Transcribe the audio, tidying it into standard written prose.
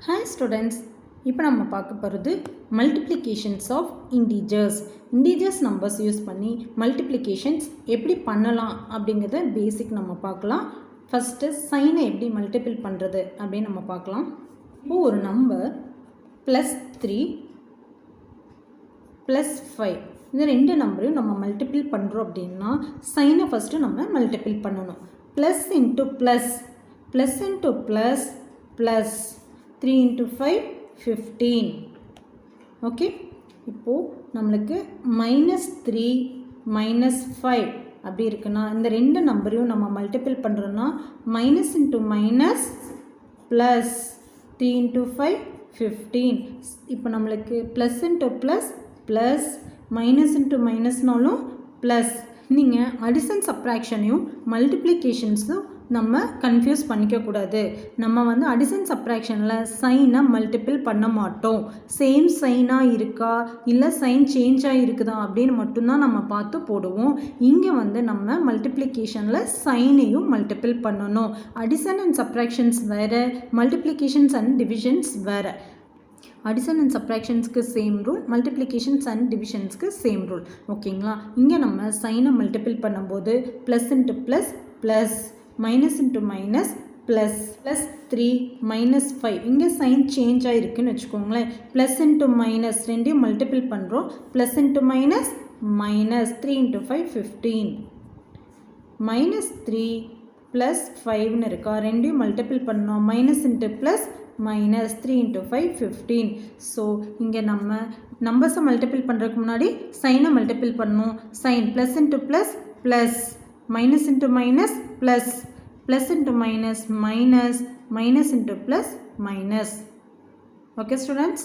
Hi students, இப்போ நம்ம பார்க்க போகிறது multiplications of integers. Integers numbers use பண்ணி மல்டிப்ளிகேஷன்ஸ் எப்படி பண்ணலாம் அப்படிங்கிறத பேசிக் நம்ம பார்க்கலாம். ஃபஸ்ட்டு சைனை எப்படி மல்டிபிள் பண்ணுறது அப்படின்னு நம்ம பார்க்கலாம். இப்போது ஒரு நம்பர் +3 +5 இந்த ரெண்டு நம்பரையும் நம்ம மல்டிபிள் பண்ணுறோம் அப்படின்னா சைனை ஃபஸ்ட்டு நம்ம மல்டிபிள் பண்ணணும். Plus into plus, plus into plus plus 3 into 5 15. Okay, இப்போது நம்மளுக்கு -3 -5 அப்படி இருக்குன்னா இந்த ரெண்டு நம்பரையும் நம்ம மல்டிபிள் பண்ணுறோன்னா minus into minus plus 3 into 5 15. இப்போ நம்மளுக்கு plus into plus plus minus into மைனஸ்னாலும் ப்ளஸ். நீங்கள் அடிஷன் சப்ராக்ஷனையும் மல்டிப்ளிகேஷன்ஸும் நம்ம கன்ஃபியூஸ் பண்ணிக்கக்கூடாது. நம்ம அடிஷன் சப்ராக்ஷனில் சைனை மல்டிபிள் பண்ண மாட்டோம். சேம் சைனாக இருக்கா இல்லை சைன் சேஞ்சாக இருக்குதா அப்படின்னு மட்டும்தான் நம்ம பார்த்து போடுவோம். இங்கே நம்ம மல்டிப்ளிகேஷனில் சைனையும் மல்டிபிள் பண்ணணும். அடிஷன் அண்ட் சப்ராக்ஷன்ஸ் வேறு, மல்டிப்ளிகேஷன்ஸ் அண்ட் டிவிஷன்ஸ் வேறு. அடிஷன் அண்ட் சப்ராக்ஷன்ஸ்க்கு சேம் ரூல், மல்டிப்ளிகேஷன்ஸ் அண்ட் டிவிஷன்ஸ்க்கு சேம் ரூல். ஓகேங்களா? இங்கே நம்ம சைனை மல்டிபிள் பண்ணும்போது plus into plus plus minus into minus plus plus 3 -5 இங்கே சைன் சேஞ்ச் ஆகிருக்குன்னு வச்சுக்கோங்களேன். ப்ளஸ் இன்ட்டு மைனஸ் ரெண்டையும் மல்டிபிள் பண்ணுறோம். Plus into minus minus 3 into 5 15 -3 + 5ன்னு இருக்கா, ரெண்டையும் மல்டிபிள் பண்ணோம். Minus into plus minus 3 into 5 15. So இங்கே நம்ம நம்பர்ஸை மல்டிபிள் பண்ணுறதுக்கு முன்னாடி சைனை மல்டிபிள் பண்ணணும். Sign plus into plus plus minus into minus plus, plus into minus minus, minus into plus minus. Okay students?